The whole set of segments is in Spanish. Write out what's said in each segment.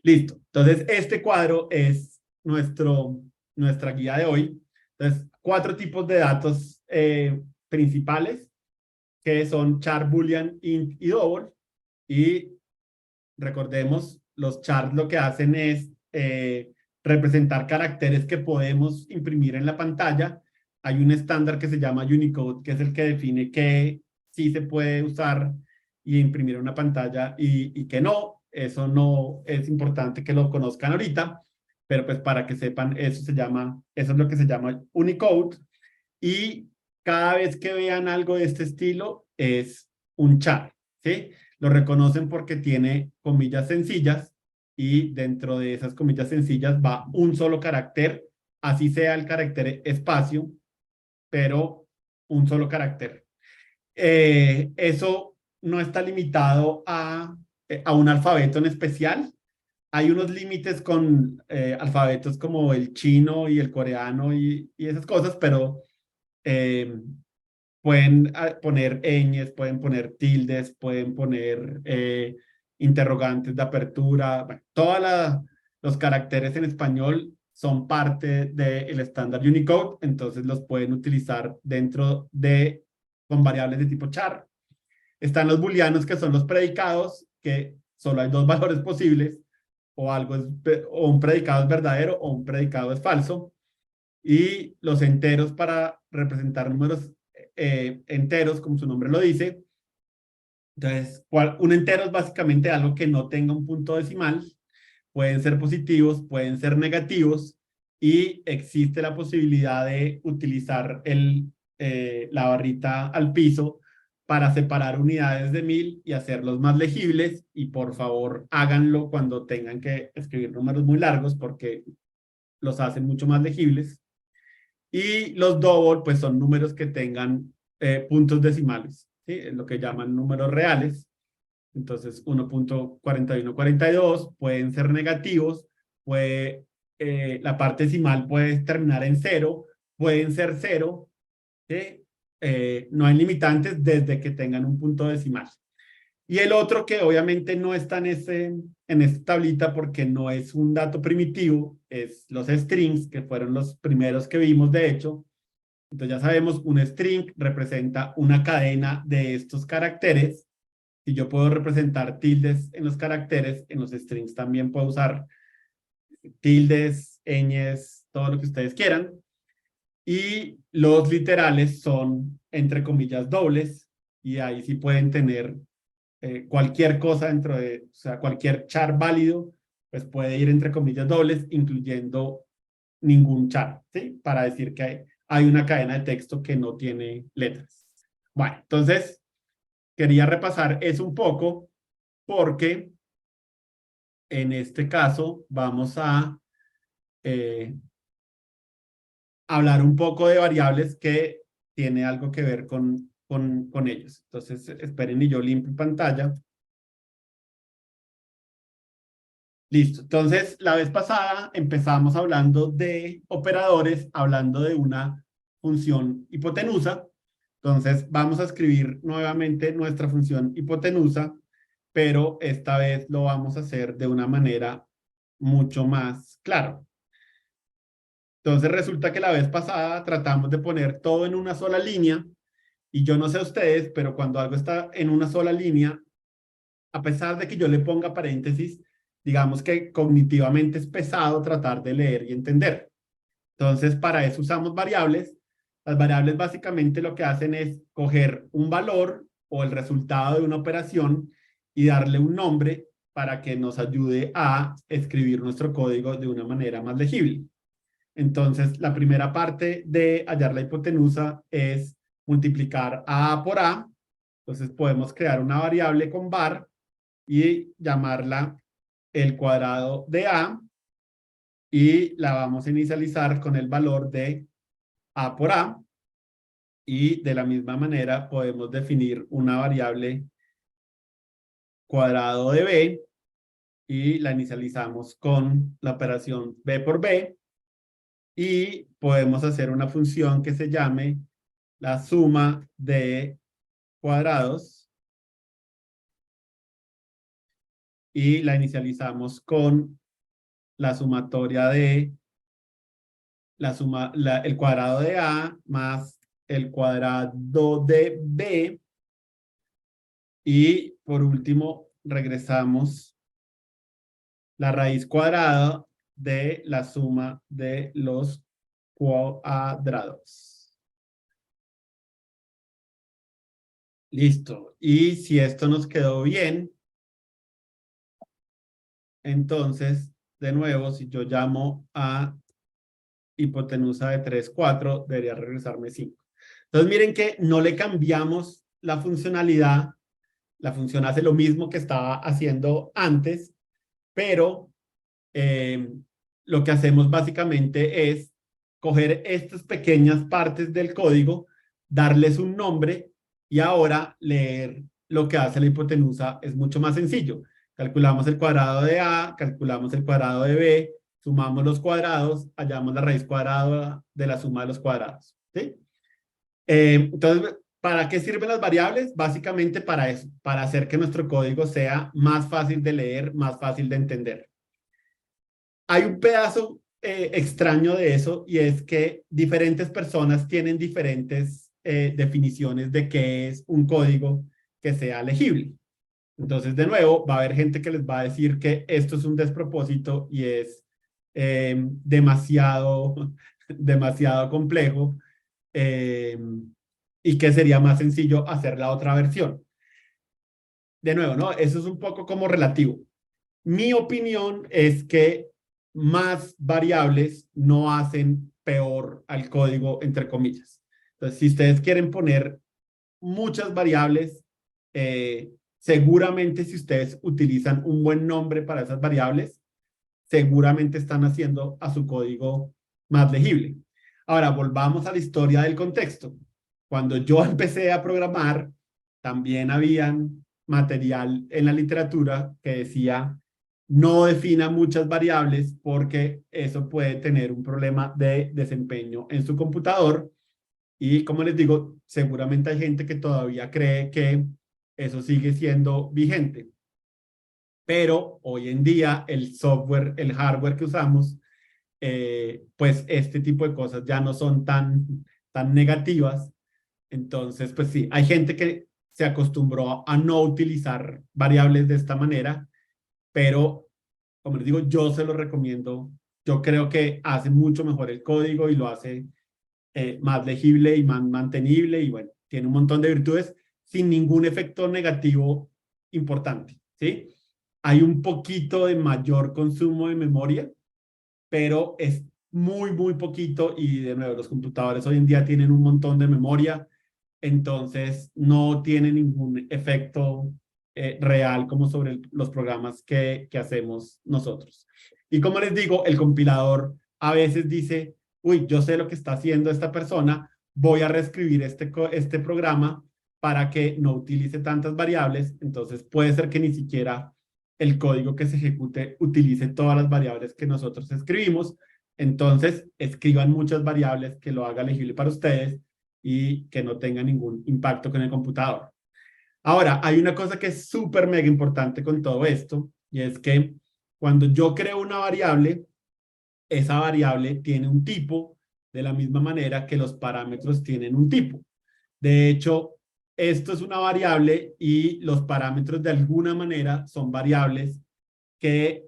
Listo. Entonces, este cuadro es nuestra guía de hoy. Entonces, cuatro tipos de datos principales, que son char, boolean, int y double. Y recordemos, los chars lo que hacen es representar caracteres que podemos imprimir en la pantalla. Hay un estándar que se llama Unicode, que es el que define que sí se puede usar y imprimir en una pantalla y que no. Eso no es importante que lo conozcan ahorita, pero pues para que sepan, eso es lo que se llama Unicode. Y cada vez que vean algo de este estilo es un char, ¿sí? Lo reconocen porque tiene comillas sencillas y dentro de esas comillas sencillas va un solo carácter, así sea el carácter espacio, pero un solo carácter. Eso no está limitado a un alfabeto en especial. Hay unos límites con alfabetos como el chino y el coreano y esas cosas, pero eh, pueden poner ñes, pueden poner tildes, pueden poner interrogantes de apertura. Bueno, los caracteres en español son parte del estándar Unicode, entonces los pueden utilizar con variables de tipo char. Están los booleanos, que son los predicados, que solo hay dos valores posibles, o un predicado es verdadero o un predicado es falso. Y los enteros para representar números enteros, como su nombre lo dice. Entonces, un entero es básicamente algo que no tenga un punto decimal. Pueden ser positivos, pueden ser negativos, y existe la posibilidad de utilizar la barrita al piso para separar unidades de 1000 y hacerlos más legibles. Y por favor, háganlo cuando tengan que escribir números muy largos porque los hacen mucho más legibles. Y los double, pues son números que tengan puntos decimales, ¿sí? Es lo que llaman números reales. Entonces, 1.4142 pueden ser negativos, la parte decimal puede terminar en cero, pueden ser cero, ¿sí? No hay limitantes desde que tengan un punto decimal. Y el otro que obviamente no está en esta tablita porque no es un dato primitivo, es los strings, que fueron los primeros que vimos, de hecho. Entonces ya sabemos, un string representa una cadena de estos caracteres. Y yo puedo representar tildes en los caracteres, en los strings también puedo usar tildes, ñes, todo lo que ustedes quieran. Y los literales son, entre comillas, dobles, y ahí sí pueden tener cualquier cosa o sea, cualquier char válido, pues puede ir entre comillas dobles, incluyendo ningún char, ¿sí? Para decir que hay una cadena de texto que no tiene letras. Bueno, entonces quería repasar eso un poco porque en este caso vamos a eh, hablar un poco de variables que tiene algo que ver con ellos. Entonces, esperen y yo limpio pantalla. Listo. Entonces, la vez pasada empezamos hablando de operadores, hablando de una función hipotenusa. Entonces, vamos a escribir nuevamente nuestra función hipotenusa, pero esta vez lo vamos a hacer de una manera mucho más clara. Entonces, resulta que la vez pasada tratamos de poner todo en una sola línea, y yo no sé ustedes, pero cuando algo está en una sola línea, a pesar de que yo le ponga paréntesis, digamos que cognitivamente es pesado tratar de leer y entender. Entonces, para eso usamos variables. Las variables básicamente lo que hacen es coger un valor o el resultado de una operación y darle un nombre para que nos ayude a escribir nuestro código de una manera más legible. Entonces, la primera parte de hallar la hipotenusa es multiplicar a por a. Entonces, podemos crear una variable con var y llamarla el cuadrado de a, y la vamos a inicializar con el valor de a por a. Y de la misma manera podemos definir una variable cuadrado de b y la inicializamos con la operación b por b. Y podemos hacer una función que se llame la suma de cuadrados, y la inicializamos con la sumatoria de el cuadrado de A más el cuadrado de B. Y por último, regresamos la raíz cuadrada de la suma de los cuadrados. Listo. Y si esto nos quedó bien, entonces, de nuevo, si yo llamo a hipotenusa de 3, 4, debería regresarme 5. Entonces, miren que no le cambiamos la funcionalidad. La función hace lo mismo que estaba haciendo antes, pero lo que hacemos básicamente es coger estas pequeñas partes del código, darles un nombre y ahora leer lo que hace la hipotenusa es mucho más sencillo. Calculamos el cuadrado de A, calculamos el cuadrado de B, sumamos los cuadrados, hallamos la raíz cuadrada de la suma de los cuadrados. ¿Sí? Entonces, ¿para qué sirven las variables? Básicamente para eso, para hacer que nuestro código sea más fácil de leer, más fácil de entender. Hay un pedazo extraño de eso y es que diferentes personas tienen diferentes definiciones de qué es un código que sea legible. Entonces, de nuevo, va a haber gente que les va a decir que esto es un despropósito y es demasiado, demasiado complejo y que sería más sencillo hacer la otra versión. De nuevo, ¿no? Eso es un poco como relativo. Mi opinión es que más variables no hacen peor al código, entre comillas. Entonces, si ustedes quieren poner muchas variables, seguramente si ustedes utilizan un buen nombre para esas variables, seguramente están haciendo a su código más legible. Ahora, volvamos a la historia del contexto. Cuando yo empecé a programar, también habían material en la literatura que decía no defina muchas variables porque eso puede tener un problema de desempeño en su computador. Y como les digo, seguramente hay gente que todavía cree que eso sigue siendo vigente. Pero hoy en día el software, el hardware que usamos, pues este tipo de cosas ya no son tan negativas. Entonces, pues sí, hay gente que se acostumbró a no utilizar variables de esta manera, pero como les digo, yo se lo recomiendo. Yo creo que hace mucho mejor el código y lo hace más legible y más mantenible y bueno, tiene un montón de virtudes sin ningún efecto negativo importante, ¿sí? Hay un poquito de mayor consumo de memoria, pero es muy, muy poquito y de nuevo, los computadores hoy en día tienen un montón de memoria, entonces no tiene ningún efecto real como sobre los programas que hacemos nosotros. Y como les digo, el compilador a veces dice, uy, yo sé lo que está haciendo esta persona, voy a reescribir este programa para que no utilice tantas variables, entonces puede ser que ni siquiera el código que se ejecute utilice todas las variables que nosotros escribimos, entonces escriban muchas variables que lo haga legible para ustedes y que no tenga ningún impacto con el computador. Ahora, hay una cosa que es súper mega importante con todo esto, y es que cuando yo creo una variable, esa variable tiene un tipo de la misma manera que los parámetros tienen un tipo. De hecho, esto es una variable y los parámetros de alguna manera son variables que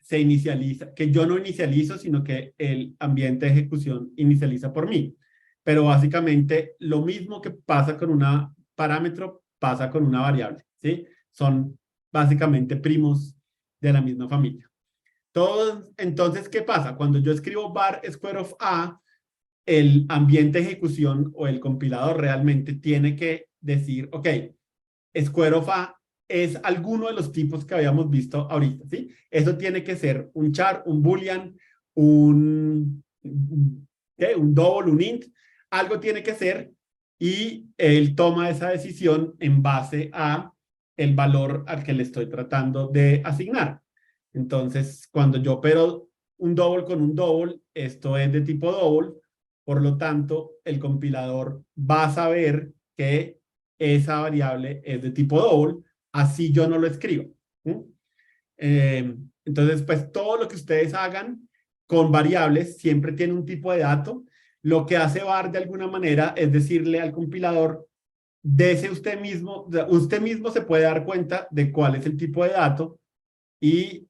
se inicializa, que yo no inicializo, sino que el ambiente de ejecución inicializa por mí. Pero básicamente lo mismo que pasa con un parámetro pasa con una variable, ¿sí? Son básicamente primos de la misma familia. Entonces, ¿qué pasa? Cuando yo escribo var square of a, el ambiente de ejecución o el compilador realmente tiene que decir, ok, square of a es alguno de los tipos que habíamos visto ahorita, ¿sí? Eso tiene que ser un char, un boolean, un double, un int, algo tiene que ser y él toma esa decisión en base a el valor al que le estoy tratando de asignar. Entonces, cuando yo opero un double con un double, esto es de tipo double, por lo tanto, el compilador va a saber que esa variable es de tipo double, así yo no lo escribo. ¿Sí? Entonces, pues todo lo que ustedes hagan con variables siempre tiene un tipo de dato. Lo que hace var de alguna manera es decirle al compilador, dese usted mismo se puede dar cuenta de cuál es el tipo de dato y,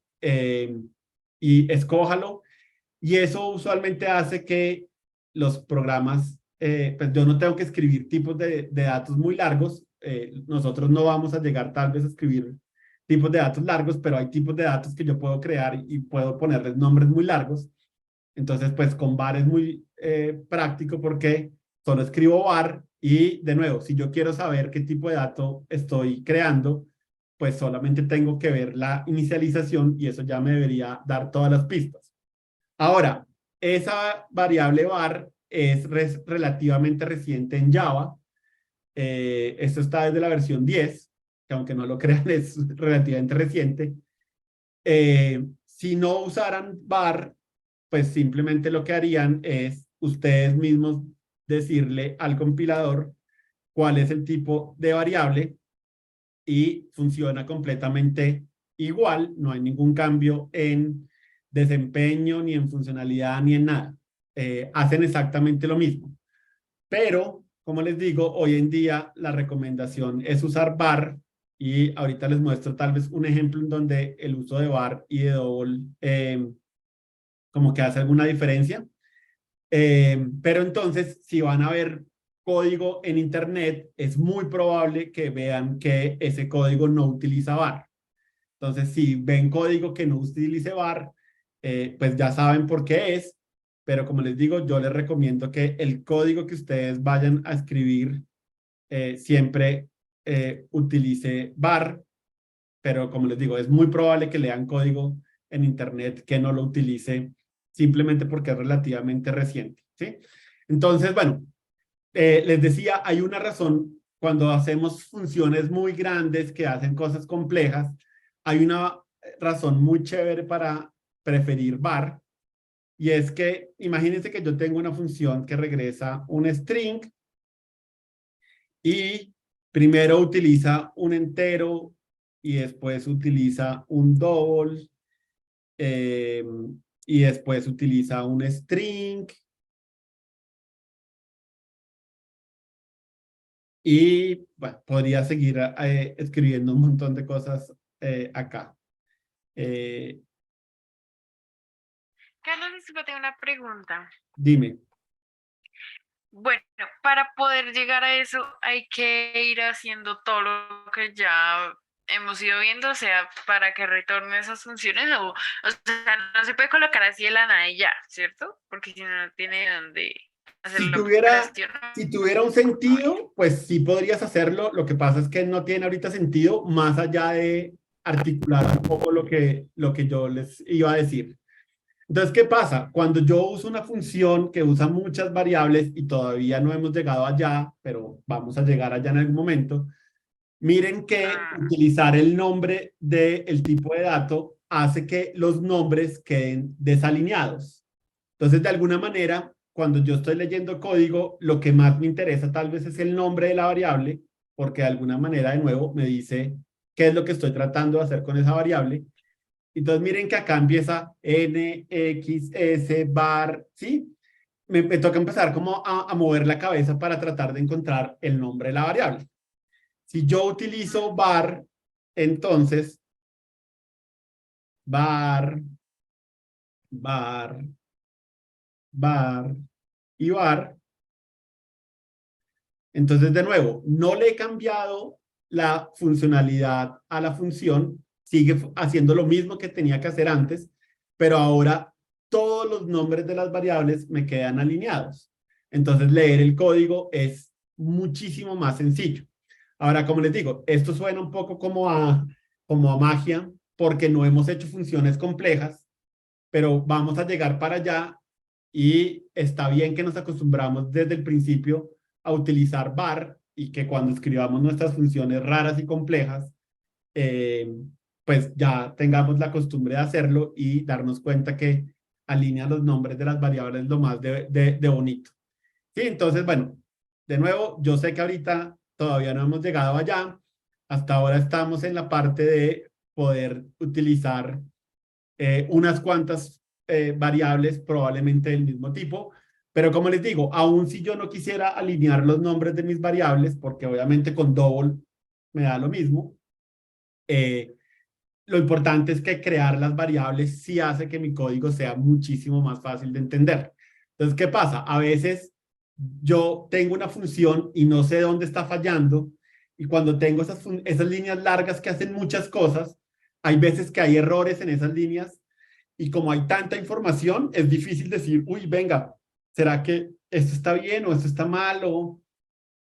y escójalo. Y eso usualmente hace que los programas, pues yo no tengo que escribir tipos de datos muy largos. Nosotros no vamos a llegar tal vez a escribir tipos de datos largos, pero hay tipos de datos que yo puedo crear y puedo ponerles nombres muy largos. Entonces, pues con var es muy práctico porque solo escribo var y de nuevo, si yo quiero saber qué tipo de dato estoy creando, pues solamente tengo que ver la inicialización y eso ya me debería dar todas las pistas. Ahora, esa variable var es relativamente reciente en Java. Esto está desde la versión 10, que aunque no lo crean es relativamente reciente. Si no usaran var, pues simplemente lo que harían es ustedes mismos decirle al compilador cuál es el tipo de variable y funciona completamente igual, no hay ningún cambio en desempeño, ni en funcionalidad, ni en nada. Hacen exactamente lo mismo. Pero, como les digo, hoy en día la recomendación es usar var y ahorita les muestro tal vez un ejemplo en donde el uso de var y de double como que hace alguna diferencia. Pero entonces, si van a ver código en Internet, es muy probable que vean que ese código no utiliza var. Entonces, si ven código que no utilice var, pues ya saben por qué es. Pero como les digo, yo les recomiendo que el código que ustedes vayan a escribir siempre utilice var. Pero como les digo, es muy probable que lean código en Internet que no lo utilice simplemente porque es relativamente reciente, ¿sí? Entonces, bueno, les decía, hay una razón cuando hacemos funciones muy grandes que hacen cosas complejas, hay una razón muy chévere para preferir var, y es que imagínense que yo tengo una función que regresa un string y primero utiliza un entero y después utiliza un double eh, y después utiliza un string y bueno, podría seguir escribiendo un montón de cosas acá. Eh, Carlos, disculpa, tengo una pregunta. dime. Bueno, para poder llegar a eso hay que ir haciendo todo lo que ya hemos ido viendo, o sea, para que retorne esas funciones, o sea, no se puede colocar así de la nada y ya, ¿cierto? Porque si no, no tiene dónde hacer Si la tuviera, operación. si tuviera un A ver. sentido, pues sí podrías hacerlo. Lo que pasa es que no tiene ahorita sentido más allá de articular un poco lo que yo les iba a decir. Entonces, ¿qué pasa? Cuando yo uso una función que usa muchas variables y todavía no hemos llegado allá, pero vamos a llegar allá en algún momento, miren que Ah, utilizar el nombre del tipo de dato hace que los nombres queden desalineados. Entonces, de alguna manera, cuando yo estoy leyendo código, lo que más me interesa tal vez es el nombre de la variable, porque de alguna manera, de nuevo, me dice qué es lo que estoy tratando de hacer con esa variable. Entonces, miren que acá empieza N, X, S, bar, ¿sí? Me toca empezar como a mover la cabeza para tratar de encontrar el nombre de la variable. Si yo utilizo var, entonces var, var, var y var. Entonces, de nuevo, no le he cambiado la funcionalidad a la función, sigue haciendo lo mismo que tenía que hacer antes, pero ahora todos los nombres de las variables me quedan alineados. Entonces, leer el código es muchísimo más sencillo. Ahora, como les digo, esto suena un poco como a magia, porque no hemos hecho funciones complejas, pero vamos a llegar para allá y está bien que nos acostumbramos desde el principio a utilizar var y que cuando escribamos nuestras funciones raras y complejas, eh, pues ya tengamos la costumbre de hacerlo y darnos cuenta que alinea los nombres de las variables lo más de bonito. Sí, entonces, bueno, de nuevo, yo sé que ahorita todavía no hemos llegado allá. Hasta ahora estamos en la parte de poder utilizar unas cuantas variables probablemente del mismo tipo. Pero como les digo, aun si yo no quisiera alinear los nombres de mis variables, porque obviamente con double me da lo mismo, eh, lo importante es que crear las variables sí hace que mi código sea muchísimo más fácil de entender. Entonces, ¿qué pasa? A veces yo tengo una función y no sé dónde está fallando, y cuando tengo esas líneas largas que hacen muchas cosas, hay veces que hay errores en esas líneas, y como hay tanta información, es difícil decir, uy, venga, ¿será que esto está bien o esto está mal? O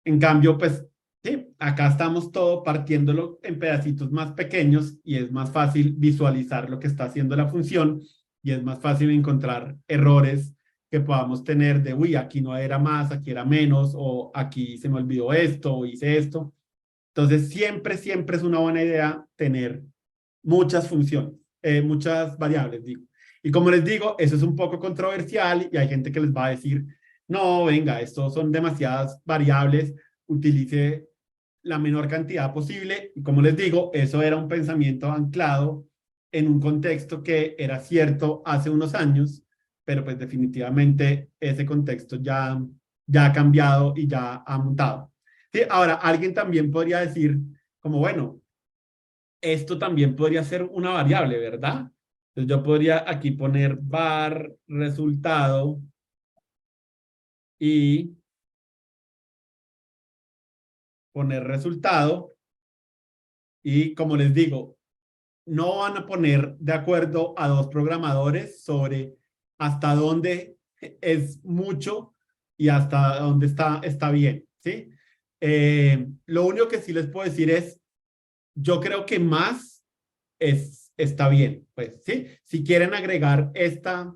en cambio, pues sí, acá estamos todo partiéndolo en pedacitos más pequeños y es más fácil visualizar lo que está haciendo la función y es más fácil encontrar errores que podamos tener de, uy, aquí no era más, aquí era menos, o aquí se me olvidó esto, o hice esto. Entonces, siempre, siempre es una buena idea tener muchas funciones, muchas variables, digo. Y como les digo, eso es un poco controversial y hay gente que les va a decir, no, venga, estos son demasiadas variables, utilice la menor cantidad posible. Y como les digo, eso era un pensamiento anclado en un contexto que era cierto hace unos años, pero pues definitivamente ese contexto ya ha cambiado y ya ha mutado. Sí, ahora, alguien también podría decir, como bueno, esto también podría ser una variable, ¿verdad? Entonces yo podría aquí poner var resultado y poner resultado y como les digo, no van a poner de acuerdo a dos programadores sobre hasta dónde es mucho y hasta dónde está bien, ¿sí? Lo único que sí les puedo decir es, yo creo que más está bien, pues, ¿sí? Si quieren agregar esta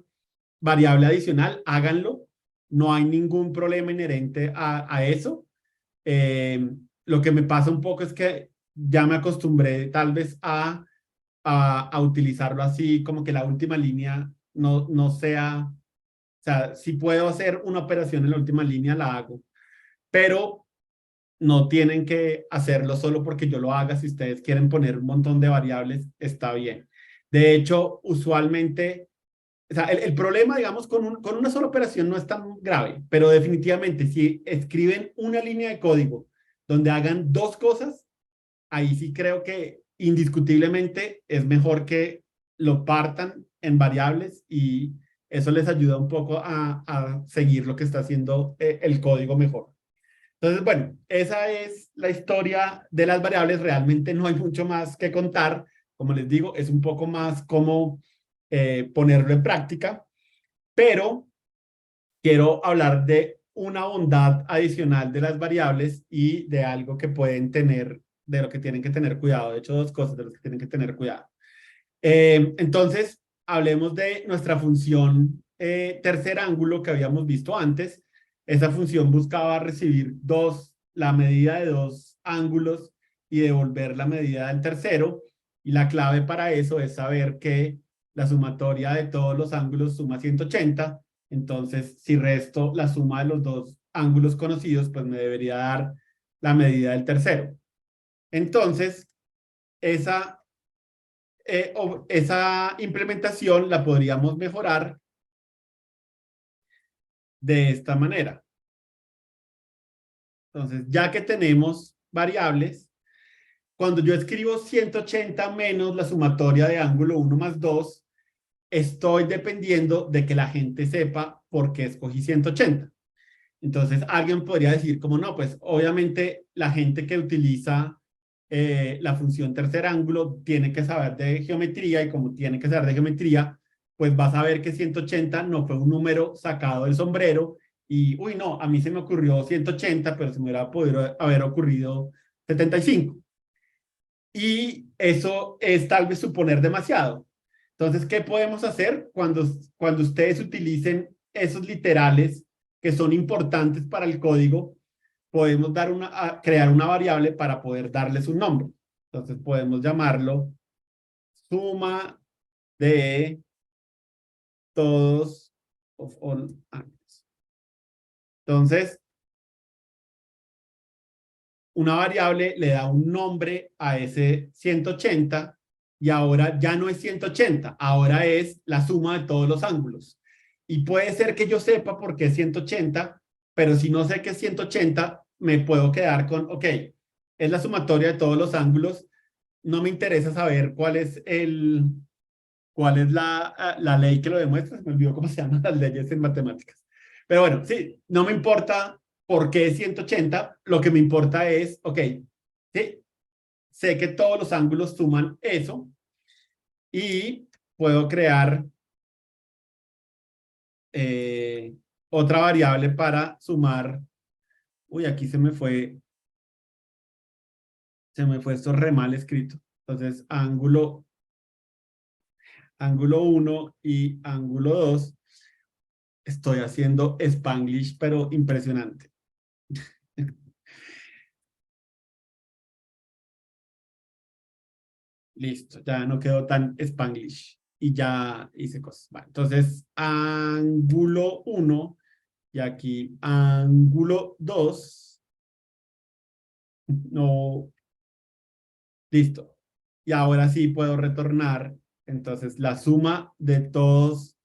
variable adicional, háganlo. No hay ningún problema inherente a eso. Eh, lo que me pasa un poco es que ya me acostumbré tal vez a utilizarlo así, como que la última línea no sea, o sea, si puedo hacer una operación en la última línea, la hago, pero no tienen que hacerlo solo porque yo lo haga. Si ustedes quieren poner un montón de variables, está bien. De hecho, usualmente, o sea, el problema, digamos, con una sola operación no es tan grave, pero definitivamente si escriben una línea de código donde hagan dos cosas, ahí sí creo que indiscutiblemente es mejor que lo partan en variables y eso les ayuda un poco a seguir lo que está haciendo el código mejor. Entonces, bueno, esa es la historia de las variables. Realmente no hay mucho más que contar. Como les digo, es un poco más como ponerlo en práctica, pero quiero hablar de una bondad adicional de las variables y de algo que pueden tener, de lo que tienen que tener cuidado. De hecho, dos cosas de las que tienen que tener cuidado. Entonces, hablemos de nuestra función tercer ángulo que habíamos visto antes. Esa función buscaba recibir la medida de dos ángulos y devolver la medida del tercero. Y la clave para eso es saber que la sumatoria de todos los ángulos suma 180. Entonces, si resto la suma de los dos ángulos conocidos, pues me debería dar la medida del tercero. Entonces, esa esa implementación la podríamos mejorar de esta manera. Entonces, ya que tenemos variables, cuando yo escribo 180 menos la sumatoria de ángulo 1 más 2, estoy dependiendo de que la gente sepa por qué escogí 180. Entonces, alguien podría decir como no, pues obviamente la gente que utiliza la función tercer ángulo tiene que saber de geometría y como tiene que saber de geometría, pues va a saber que 180 no fue un número sacado del sombrero y, uy, no, a mí se me ocurrió 180, pero se me hubiera podido haber ocurrido 75. Y eso es tal vez suponer demasiado. Entonces, ¿qué podemos hacer cuando ustedes utilicen esos literales que son importantes para el código? Podemos crear una variable para poder darles un nombre. Entonces, podemos llamarlo suma de todos of all angles. Entonces, una variable le da un nombre a ese 180 y ahora ya no es 180, ahora es la suma de todos los ángulos. Y puede ser que yo sepa por qué es 180, pero si no sé qué es 180, me puedo quedar con, ok, es la sumatoria de todos los ángulos, no me interesa saber cuál es la ley que lo demuestra, se me olvidó cómo se llaman las leyes en matemáticas. Pero bueno, sí, no me importa por qué es 180, lo que me importa es, ok, sí, sé que todos los ángulos suman eso y puedo crear eh, otra variable para sumar. Uy, aquí se me fue esto re mal escrito. Entonces, ángulo 1 y ángulo 2. Estoy haciendo Spanglish, pero impresionante. Listo, ya no quedó tan Spanglish. Y ya hice cosas. Vale, entonces, ángulo 1 y aquí ángulo 2. No, listo. Y ahora sí puedo retornar. Entonces, la suma de todos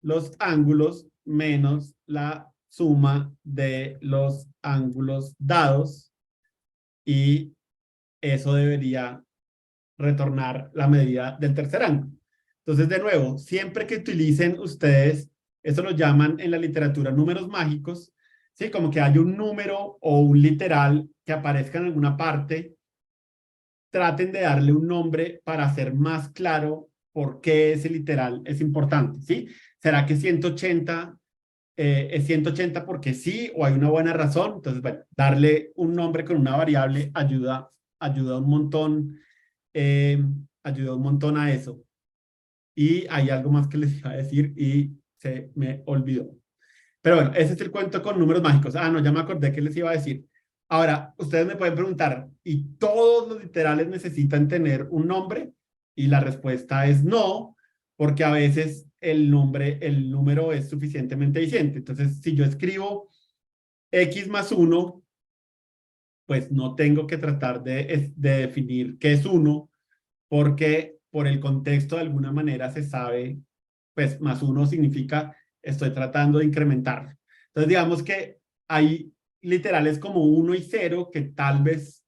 los ángulos menos la suma de los ángulos dados. Y eso debería retornar la medida del tercer ángulo. Entonces, de nuevo, siempre que utilicen ustedes, eso lo llaman en la literatura números mágicos, ¿sí? Como que hay un número o un literal que aparezca en alguna parte, traten de darle un nombre para hacer más claro por qué ese literal es importante, ¿sí? ¿Será que 180 es 180 porque sí o hay una buena razón? Entonces, bueno, darle un nombre con una variable ayuda un montón, eh, ayuda un montón a eso. Y hay algo más que les iba a decir y se me olvidó. Pero bueno, ese es el cuento con números mágicos. Ah, no, ya me acordé que les iba a decir. Ahora, ustedes me pueden preguntar, ¿y todos los literales necesitan tener un nombre? Y la respuesta es no, porque a veces el número es suficientemente diciente. Entonces, si yo escribo x más 1, pues no tengo que tratar de definir qué es 1, porque por el contexto de alguna manera se sabe, pues más 1 significa estoy tratando de incrementarlo. Entonces digamos que hay literales como 1 y 0 que tal vez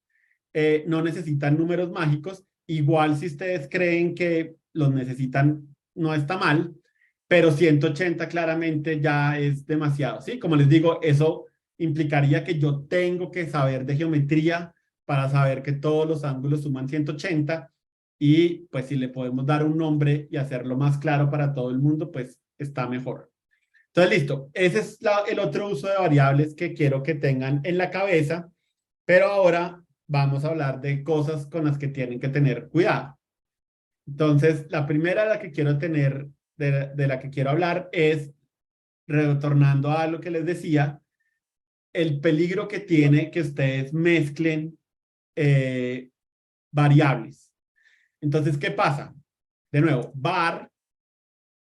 no necesitan números mágicos. Igual si ustedes creen que los necesitan, no está mal, pero 180 claramente ya es demasiado, ¿sí? Como les digo, eso implicaría que yo tengo que saber de geometría para saber que todos los ángulos suman 180 y pues si le podemos dar un nombre y hacerlo más claro para todo el mundo, pues está mejor. Entonces, listo. Ese es el otro uso de variables que quiero que tengan en la cabeza, pero ahora vamos a hablar de cosas con las que tienen que tener cuidado. Entonces, la primera de la que quiero tener, de la que quiero hablar es, retornando a lo que les decía, el peligro que tiene que ustedes mezclen eh, variables. Entonces, ¿qué pasa? De nuevo, var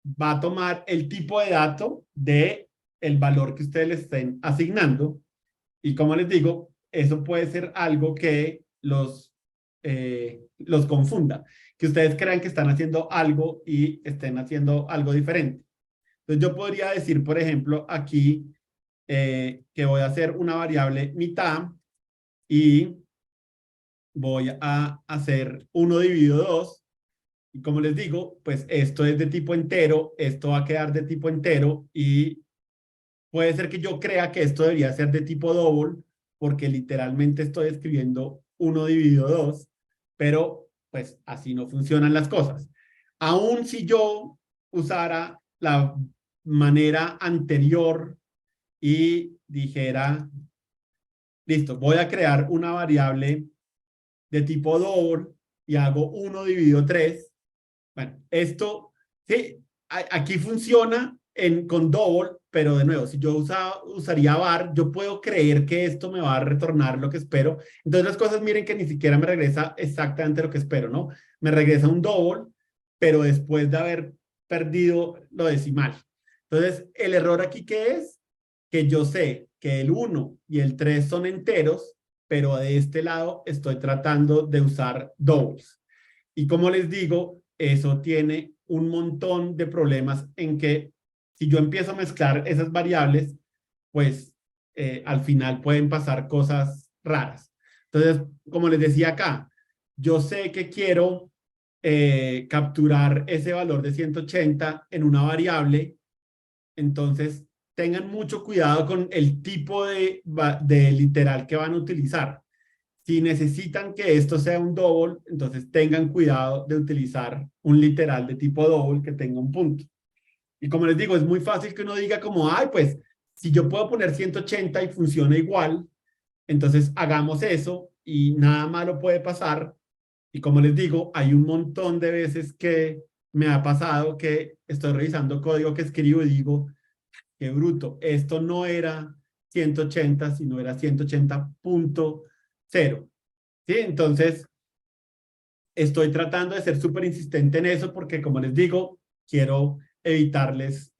va a tomar el tipo de dato de el valor que ustedes le estén asignando y como les digo, eso puede ser algo que los confunda, que ustedes crean que están haciendo algo y estén haciendo algo diferente. Entonces yo podría decir, por ejemplo, aquí que voy a hacer una variable mitad y voy a hacer 1 dividido 2. Y como les digo, pues esto es de tipo entero, esto va a quedar de tipo entero y puede ser que yo crea que esto debería ser de tipo doble, porque literalmente estoy escribiendo 1 dividido 2, pero pues así no funcionan las cosas. Aún si yo usara la manera anterior y dijera, listo, voy a crear una variable de tipo doble y hago 1 dividido 3. Bueno, esto, sí, aquí funciona con double, pero de nuevo, si yo usaría var, yo puedo creer que esto me va a retornar lo que espero. Entonces las cosas, miren que ni siquiera me regresa exactamente lo que espero, ¿no? Me regresa un double, pero después de haber perdido lo decimal. Entonces, el error aquí, ¿qué es? Que yo sé que el 1 y el 3 son enteros, pero de este lado estoy tratando de usar doubles. Y como les digo, eso tiene un montón de problemas en que si yo empiezo a mezclar esas variables, pues al final pueden pasar cosas raras. Entonces, como les decía acá, yo sé que quiero capturar ese valor de 180 en una variable, entonces tengan mucho cuidado con el tipo de literal que van a utilizar. Si necesitan que esto sea un double, entonces tengan cuidado de utilizar un literal de tipo double que tenga un punto. Y como les digo, es muy fácil que uno diga como, ay, pues si yo puedo poner 180 y funciona igual, entonces hagamos eso y nada malo puede pasar. Y como les digo, hay un montón de veces que me ha pasado que estoy revisando código que escribo y digo, qué bruto, esto no era 180, sino era 180.0. ¿Sí? Entonces, estoy tratando de ser súper insistente en eso porque, como les digo, quiero evitarles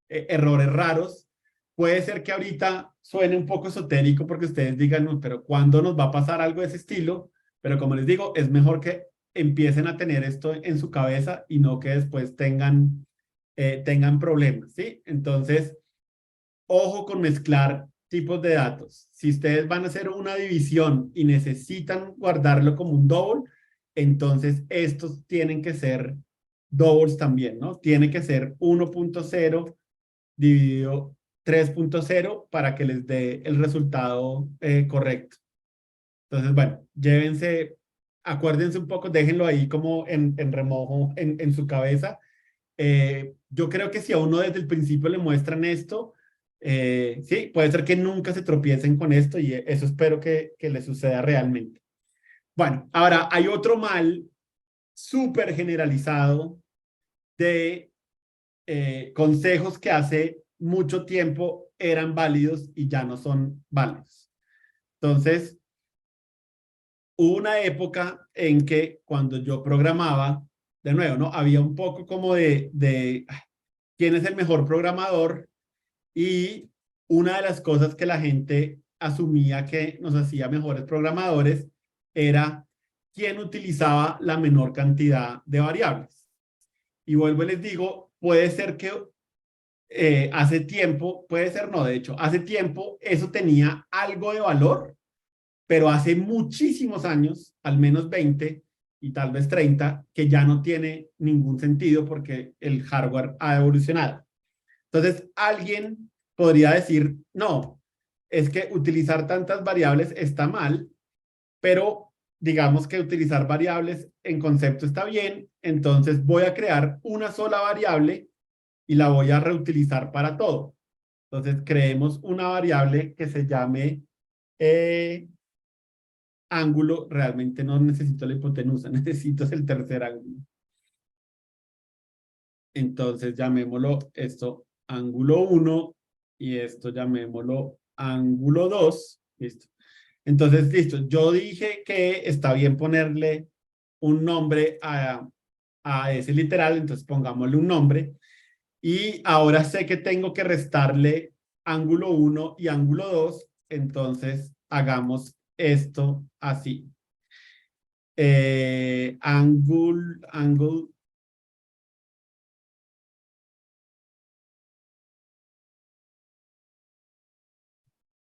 errores raros. Puede ser que ahorita suene un poco esotérico porque ustedes digan, no, pero ¿cuándo nos va a pasar algo de ese estilo? Pero como les digo, es mejor que empiecen a tener esto en su cabeza y no que después tengan problemas, ¿sí? Entonces, ojo con mezclar tipos de datos. Si ustedes van a hacer una división y necesitan guardarlo como un double, entonces estos tienen que ser doubles también, ¿no? Tiene que ser 1.0 dividido 3.0 para que les dé el resultado correcto. Entonces, bueno, llévense, acuérdense un poco, déjenlo ahí como en remojo en su cabeza. Yo creo que si a uno desde el principio le muestran esto, sí, puede ser que nunca se tropiecen con esto y eso espero que les suceda realmente. Bueno, ahora hay otro mal súper generalizado de consejos que hace mucho tiempo eran válidos y ya no son válidos. Entonces, hubo una época en que cuando yo programaba, de nuevo, ¿no? Había un poco como de quién es el mejor programador y una de las cosas que la gente asumía que nos hacía mejores programadores era quién utilizaba la menor cantidad de variables. Y vuelvo y les digo, puede ser que hace tiempo, puede ser no, de hecho, hace tiempo eso tenía algo de valor, pero hace muchísimos años, al menos 20 y tal vez 30, que ya no tiene ningún sentido porque el hardware ha evolucionado. Entonces, alguien podría decir, no, es que utilizar tantas variables está mal, pero digamos que utilizar variables en concepto está bien, entonces voy a crear una sola variable y la voy a reutilizar para todo. Entonces, creemos una variable que se llame eh, ángulo. Realmente no necesito la hipotenusa, necesito el tercer ángulo. Entonces, llamémoslo esto ángulo 1 y esto llamémoslo ángulo 2. Listo. Entonces, listo. Yo dije que está bien ponerle un nombre a ese literal, entonces pongámosle un nombre. Y ahora sé que tengo que restarle ángulo 1 y ángulo 2, entonces hagamos esto así. Angle.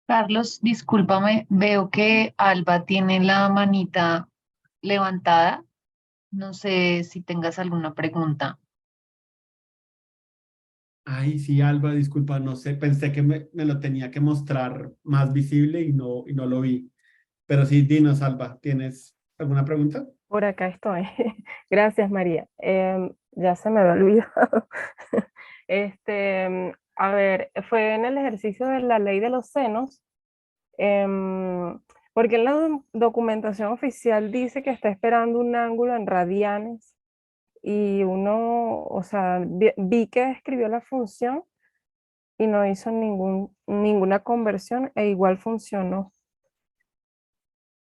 Carlos, discúlpame, veo que Alba tiene la manita levantada. No sé si tengas alguna pregunta. Ay, sí, Alba, disculpa, no sé, pensé que me lo tenía que mostrar más visible y no lo vi. Pero sí, dinos, Alba, ¿tienes alguna pregunta? Por acá estoy. Gracias, María. Ya se me había olvidado. A ver, fue en el ejercicio de la ley de los senos, porque en la documentación oficial dice que está esperando un ángulo en radianes y uno, o sea, vi que escribió la función y no hizo ninguna conversión e igual funcionó, Esos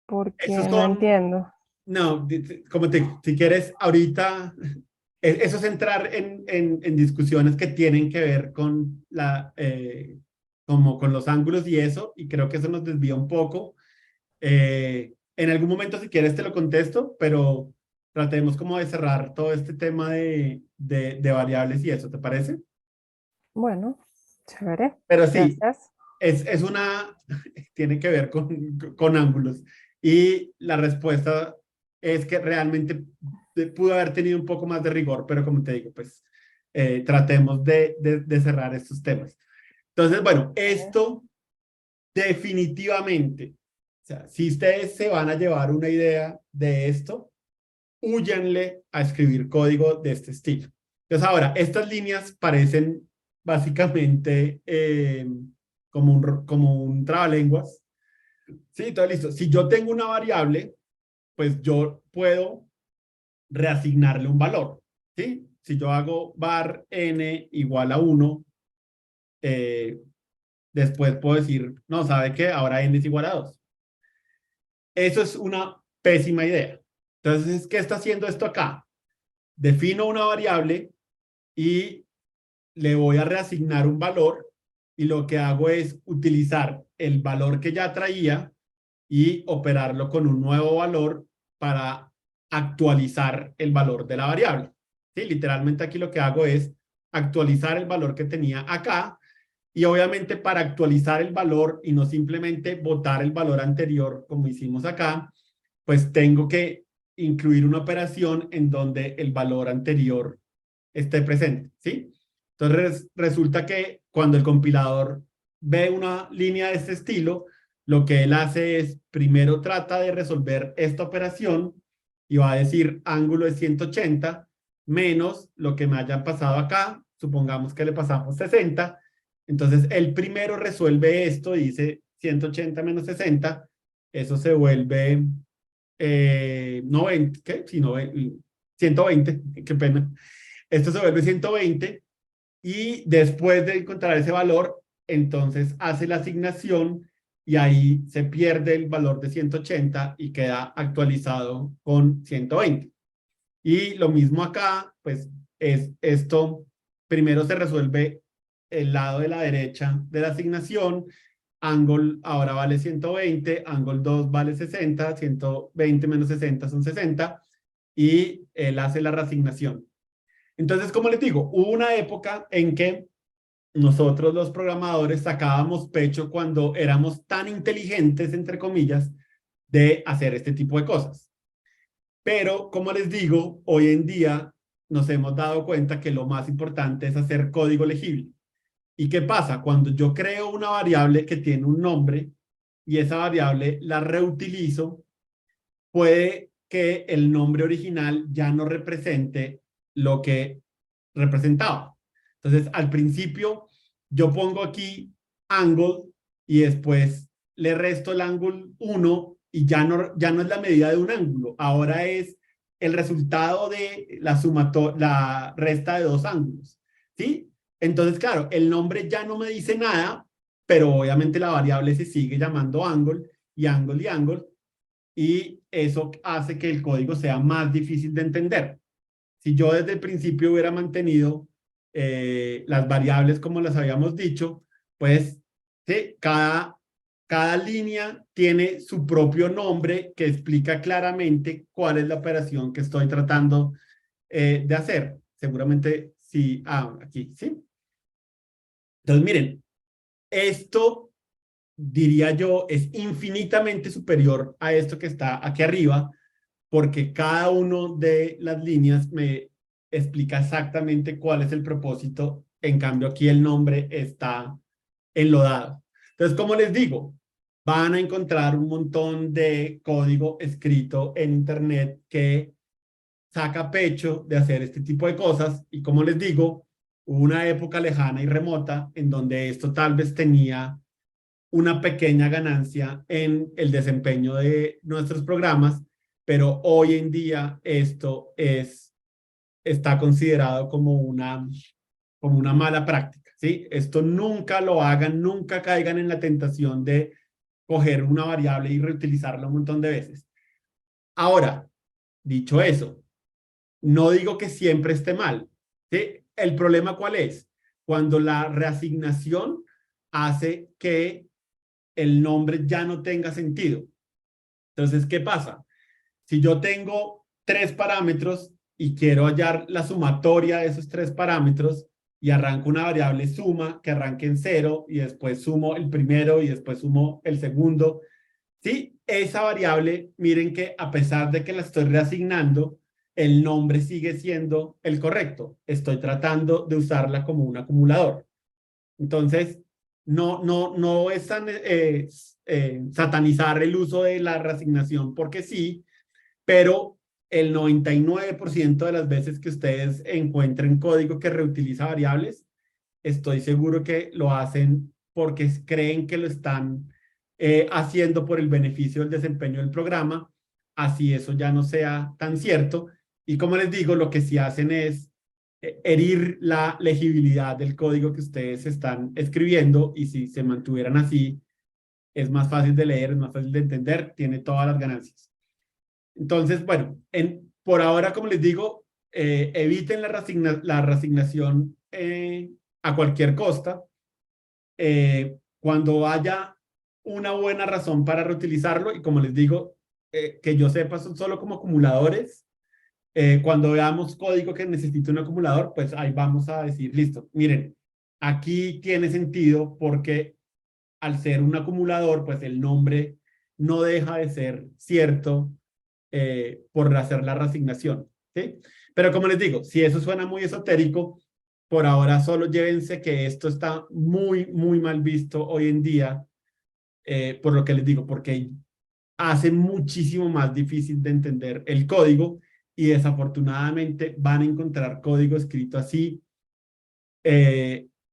porque no son, entiendo. no, como si quieres, ahorita, eso es entrar en discusiones que tienen que ver con como con los ángulos y eso, y creo que eso nos desvía un poco. En algún momento, si quieres, te lo contesto, pero tratemos como de cerrar todo este tema de variables y eso, ¿te parece? Bueno, chévere. Pero sí, Gracias. es tiene que ver con ángulos. Y la respuesta es que realmente pudo haber tenido un poco más de rigor, pero como te digo, pues tratemos de cerrar estos temas. Entonces, bueno, esto definitivamente, o sea, si ustedes se van a llevar una idea de esto, húyanle a escribir código de este estilo. Entonces, ahora, estas líneas parecen básicamente como un trabalenguas. Sí, todo listo. Si yo tengo una variable, pues yo puedo reasignarle un valor. ¿Sí? Si yo hago var n igual a 1, después puedo decir, no, ¿sabe qué? Ahora n es igual a 2. Eso es una pésima idea. Entonces, ¿qué está haciendo esto acá? Defino una variable y le voy a reasignar un valor y lo que hago es utilizar el valor que ya traía y operarlo con un nuevo valor para actualizar el valor de la variable. ¿Sí? Literalmente aquí lo que hago es actualizar el valor que tenía acá y obviamente para actualizar el valor y no simplemente botar el valor anterior como hicimos acá, pues tengo que incluir una operación en donde el valor anterior esté presente, ¿sí? Entonces resulta que cuando el compilador ve una línea de este estilo, lo que él hace es primero trata de resolver esta operación y va a decir ángulo de 180 menos lo que me hayan pasado acá, supongamos que le pasamos 60, entonces él primero resuelve esto, dice 180 menos 60, eso se vuelve 90, ¿qué? Sí, 120, qué pena. Esto se vuelve 120 y después de encontrar ese valor, entonces hace la asignación y ahí se pierde el valor de 180 y queda actualizado con 120. Y lo mismo acá, pues es esto, primero se resuelve el lado de la derecha de la asignación, Angle ahora vale 120, Angle 2 vale 60, 120 menos 60 son 60, y él hace la reasignación. Entonces, como les digo, hubo una época en que nosotros los programadores sacábamos pecho cuando éramos tan inteligentes, entre comillas, de hacer este tipo de cosas. Pero, como les digo, hoy en día nos hemos dado cuenta que lo más importante es hacer código legible. ¿Y qué pasa? Cuando yo creo una variable que tiene un nombre y esa variable la reutilizo, puede que el nombre original ya no represente lo que representaba. Entonces, al principio, yo pongo aquí angle y después le resto el ángulo 1 y ya no es la medida de un ángulo, ahora es el resultado de la resta de dos ángulos. ¿Sí? Entonces, claro, el nombre ya no me dice nada, pero obviamente la variable se sigue llamando angle y angle y angle, y eso hace que el código sea más difícil de entender. Si yo desde el principio hubiera mantenido las variables como las habíamos dicho, pues ¿sí? Cada línea tiene su propio nombre que explica claramente cuál es la operación que estoy tratando de hacer. Seguramente sí, aquí, ¿sí? Entonces, miren, esto, diría yo, es infinitamente superior a esto que está aquí arriba, porque cada uno de las líneas me explica exactamente cuál es el propósito. En cambio, aquí el nombre está enlodado. Entonces, como les digo, van a encontrar un montón de código escrito en Internet que saca pecho de hacer este tipo de cosas. Y como les digo, hubo una época lejana y remota en donde esto tal vez tenía una pequeña ganancia en el desempeño de nuestros programas, pero hoy en día esto está considerado como una mala práctica, ¿sí? Esto nunca lo hagan, nunca caigan en la tentación de coger una variable y reutilizarla un montón de veces. Ahora, dicho eso, no digo que siempre esté mal, ¿sí? El problema ¿cuál es? Cuando la reasignación hace que el nombre ya no tenga sentido. Entonces, ¿qué pasa? Si yo tengo tres parámetros y quiero hallar la sumatoria de esos tres parámetros y arranco una variable suma que arranque en 0 y después sumo el primero y después sumo el segundo. Sí, esa variable, miren que a pesar de que la estoy reasignando, el nombre sigue siendo el correcto. Estoy tratando de usarla como un acumulador. Entonces, no es satanizar el uso de la reasignación porque sí, pero el 99% de las veces que ustedes encuentren código que reutiliza variables, estoy seguro que lo hacen porque creen que lo están haciendo por el beneficio del desempeño del programa, así eso ya no sea tan cierto. Y como les digo, lo que sí hacen es herir la legibilidad del código que ustedes están escribiendo, y si se mantuvieran así, es más fácil de leer, es más fácil de entender, tiene todas las ganancias. Entonces, bueno, por ahora, como les digo, eviten la reasignación a cualquier costa. Cuando haya una buena razón para reutilizarlo, y como les digo, que yo sepa, son solo como acumuladores. Cuando veamos código que necesite un acumulador, pues ahí vamos a decir, listo, miren, aquí tiene sentido porque al ser un acumulador, pues el nombre no deja de ser cierto por hacer la reasignación, ¿sí? Pero como les digo, si eso suena muy esotérico, por ahora solo llévense que esto está muy mal visto hoy en día, por lo que les digo, porque hace muchísimo más difícil de entender el código y desafortunadamente van a encontrar código escrito así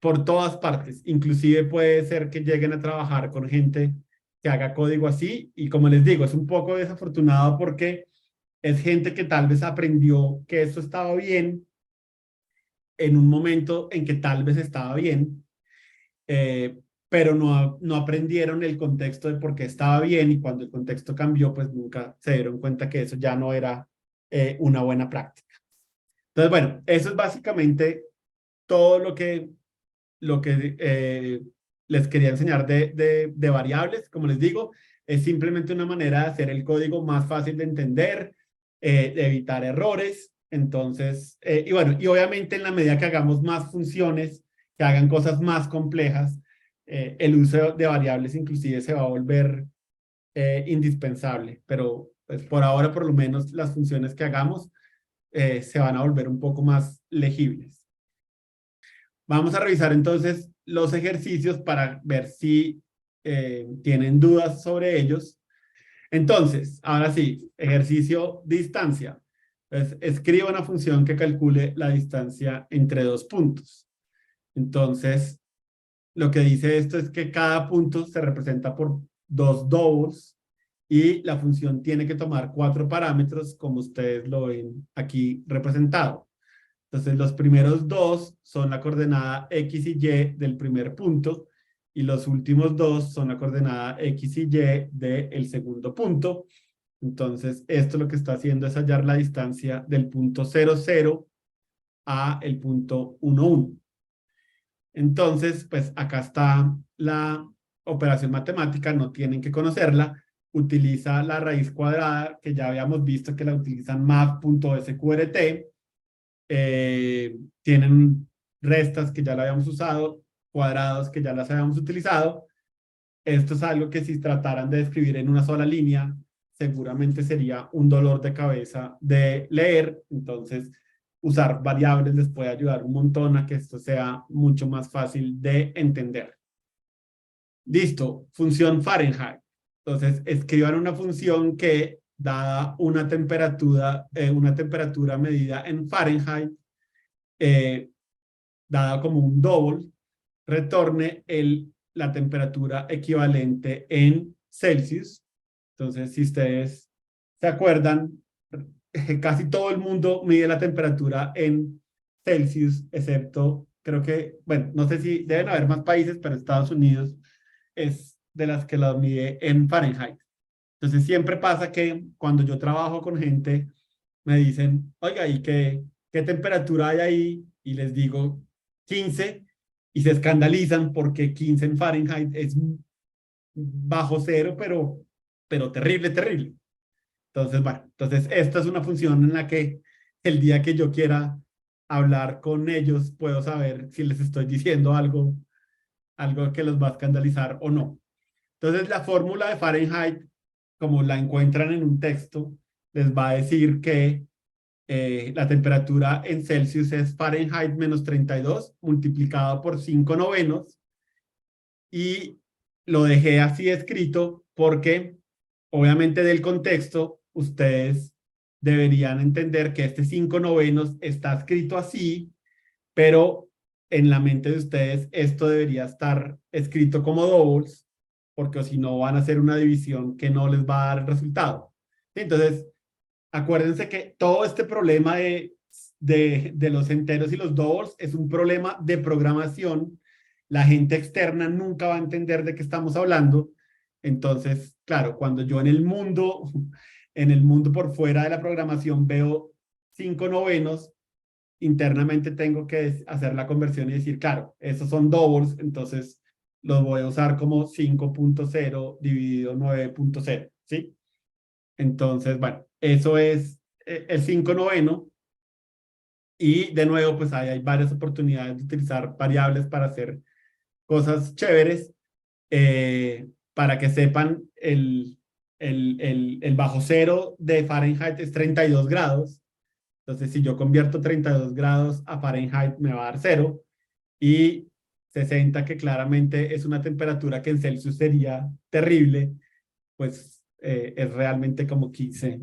por todas partes. Inclusive puede ser que lleguen a trabajar con gente que haga código así, y como les digo, es un poco desafortunado porque es gente que tal vez aprendió que eso estaba bien en un momento en que tal vez estaba bien, pero no aprendieron el contexto de por qué estaba bien, y cuando el contexto cambió, pues nunca se dieron cuenta que eso ya no era una buena práctica. Entonces, bueno, eso es básicamente todo lo que les quería enseñar de variables. Como les digo, es simplemente una manera de hacer el código más fácil de entender, de evitar errores. Entonces, y bueno, y obviamente en la medida que hagamos más funciones, que hagan cosas más complejas, el uso de variables inclusive se va a volver indispensable. Pero pues por ahora, por lo menos, las funciones que hagamos se van a volver un poco más legibles. Vamos a revisar entonces los ejercicios para ver si tienen dudas sobre ellos. Entonces, ahora sí, ejercicio distancia. Entonces, escriba una función que calcule la distancia entre dos puntos. Entonces, lo que dice esto es que cada punto se representa por dos doubles y la función tiene que tomar 4 parámetros, como ustedes lo ven aquí representado. Entonces, los primeros dos son la coordenada X y Y del primer punto, y los últimos dos son la coordenada X y Y del segundo punto. Entonces, esto lo que está haciendo es hallar la distancia del punto 0, 0 a el punto 1, 1. Entonces, pues acá está la operación matemática, no tienen que conocerla. Utiliza la raíz cuadrada, que ya habíamos visto que la utilizan math.sqrt. Tienen restas que ya la habíamos usado, cuadrados que ya las habíamos utilizado. Esto es algo que si trataran de escribir en una sola línea, seguramente sería un dolor de cabeza de leer. Entonces, usar variables les puede ayudar un montón a que esto sea mucho más fácil de entender. Listo, función Fahrenheit. Entonces, escriban una función que, dada una temperatura medida en Fahrenheit, dada como un double, retorne la temperatura equivalente en Celsius. Entonces, si ustedes se acuerdan, casi todo el mundo mide la temperatura en Celsius, excepto, creo que, bueno, no sé si deben haber más países, pero Estados Unidos es de las que la mide en Fahrenheit. Entonces, siempre pasa que cuando yo trabajo con gente, me dicen, oiga, ¿y qué temperatura hay ahí? Y les digo 15, y se escandalizan porque 15 en Fahrenheit es bajo cero, pero terrible, terrible. Entonces, bueno, entonces esta es una función en la que el día que yo quiera hablar con ellos, puedo saber si les estoy diciendo algo que los va a escandalizar o no. Entonces, la fórmula de Fahrenheit, como la encuentran en un texto, les va a decir que la temperatura en Celsius es Fahrenheit menos 32 multiplicado por 5 novenos, y lo dejé así escrito porque obviamente del contexto ustedes deberían entender que este 5 novenos está escrito así, pero en la mente de ustedes esto debería estar escrito como doubles, porque si no van a hacer una división que no les va a dar el resultado. Entonces, acuérdense que todo este problema de los enteros y los doubles es un problema de programación. La gente externa nunca va a entender de qué estamos hablando. Entonces, claro, cuando yo en el mundo por fuera de la programación veo 5 novenos, internamente tengo que hacer la conversión y decir, claro, esos son doubles, entonces los voy a usar como 5.0 dividido 9.0, ¿sí? Entonces, bueno, eso es el 5 noveno. Y de nuevo, pues hay varias oportunidades de utilizar variables para hacer cosas chéveres. Para que sepan, el bajo cero de Fahrenheit es 32 grados. Entonces, si yo convierto 32 grados a Fahrenheit, me va a dar 0. Y 60, que claramente es una temperatura que en Celsius sería terrible, pues es realmente como 15.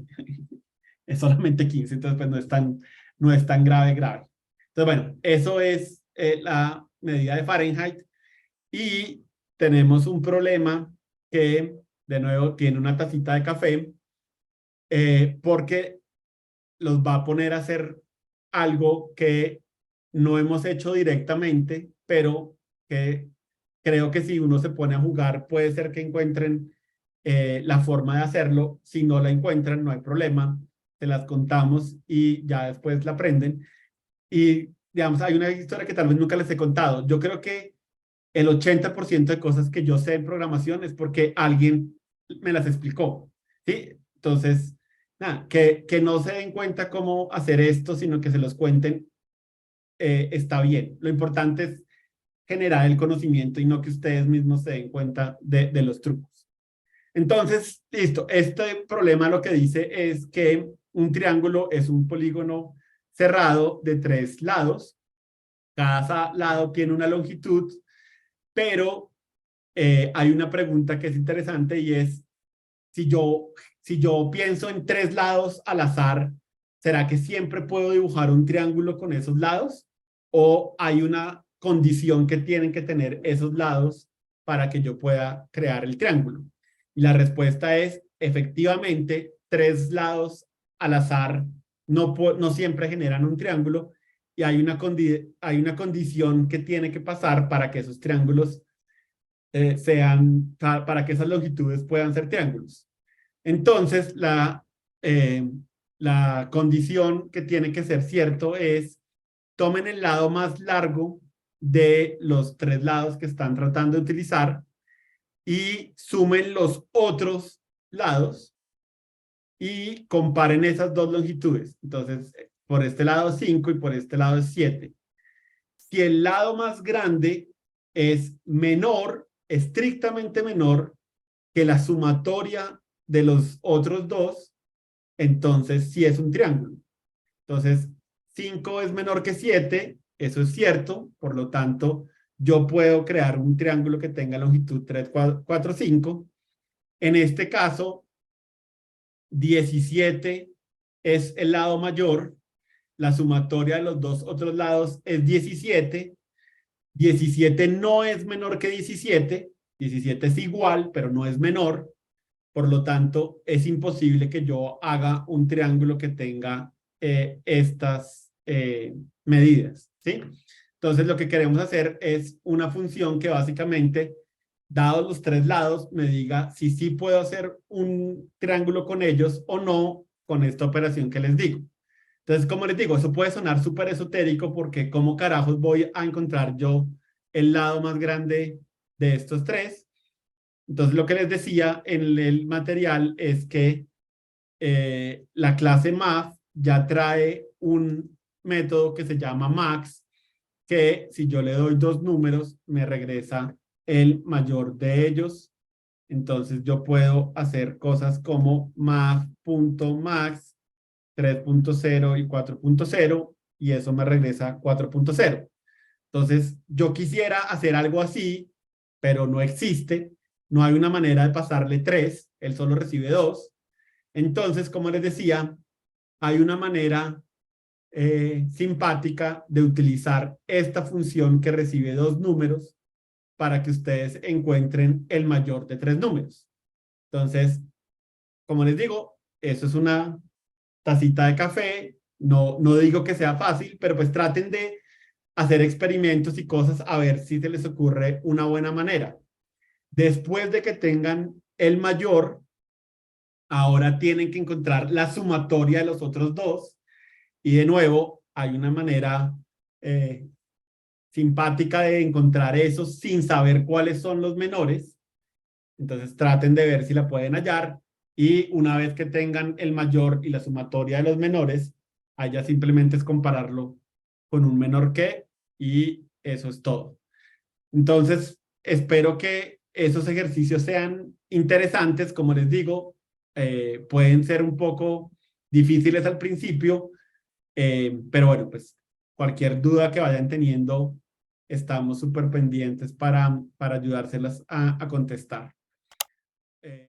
Es solamente 15, entonces pues no es tan grave. Entonces, bueno, eso es la medida de Fahrenheit. Y tenemos un problema que, de nuevo, tiene una tacita de café, porque los va a poner a hacer algo que no hemos hecho directamente, pero que creo que si uno se pone a jugar, puede ser que encuentren la forma de hacerlo. Si no la encuentran, no hay problema, se las contamos y ya después la aprenden. Y, digamos, hay una historia que tal vez nunca les he contado. Yo creo que el 80% de cosas que yo sé en programación es porque alguien me las explicó, ¿sí? Entonces, nada, que no se den cuenta cómo hacer esto, sino que se los cuenten, está bien. Lo importante es generar el conocimiento y no que ustedes mismos se den cuenta de los trucos. Entonces, listo, este problema lo que dice es que un triángulo es un polígono cerrado de 3 lados. Cada lado tiene una longitud, pero hay una pregunta que es interesante y es, si yo pienso en 3 lados al azar, ¿será que siempre puedo dibujar un triángulo con esos lados? ¿O hay una condición que tienen que tener esos lados para que yo pueda crear el triángulo? Y la respuesta es, efectivamente, 3 lados al azar no siempre generan un triángulo, y hay una condición que tiene que pasar para que esos triángulos para que esas longitudes puedan ser triángulos. Entonces, la condición que tiene que ser cierto es: tomen el lado más largo de los 3 lados que están tratando de utilizar y sumen los otros lados y comparen esas dos longitudes. Entonces, por este lado 5 y por este lado es 7. Si el lado más grande es menor, estrictamente menor que la sumatoria de los otros dos, entonces sí es un triángulo. Entonces, 5 es menor que 7, eso es cierto, por lo tanto, yo puedo crear un triángulo que tenga longitud 3, 4, 5. En este caso, 17 es el lado mayor, la sumatoria de los dos otros lados es 17. 17 no es menor que 17, 17 es igual, pero no es menor. Por lo tanto, es imposible que yo haga un triángulo que tenga estas medidas, ¿sí? Entonces, lo que queremos hacer es una función que básicamente, dados los 3 lados, me diga si sí puedo hacer un triángulo con ellos o no con esta operación que les digo. Entonces, como les digo, eso puede sonar súper esotérico, porque ¿cómo carajos voy a encontrar yo el lado más grande de estos 3? Entonces, lo que les decía en el material es que la clase math ya trae un método que se llama max, que si yo le doy dos números, me regresa el mayor de ellos. Entonces yo puedo hacer cosas como math.max 3.0 y 4.0 y eso me regresa 4.0. Entonces yo quisiera hacer algo así, pero no existe. No hay una manera de pasarle 3, él solo recibe 2. Entonces, como les decía, hay una manera simpática de utilizar esta función que recibe dos números para que ustedes encuentren el mayor de tres números. Entonces, como les digo, eso es una tacita de café. No, no digo que sea fácil, pero pues traten de hacer experimentos y cosas a ver si se les ocurre una buena manera. Después de que tengan el mayor, ahora tienen que encontrar la sumatoria de los otros dos. Y de nuevo, hay una manera eh, simpática de encontrar esos sin saber cuáles son los menores. Entonces traten de ver si la pueden hallar y una vez que tengan el mayor y la sumatoria de los menores, allá simplemente es compararlo con un menor que y eso es todo. Entonces, espero que esos ejercicios sean interesantes. Como les digo, pueden ser un poco difíciles al principio, pero bueno, pues cualquier duda que vayan teniendo, estamos súper pendientes para ayudárselas a contestar. Eh,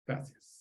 Gracias.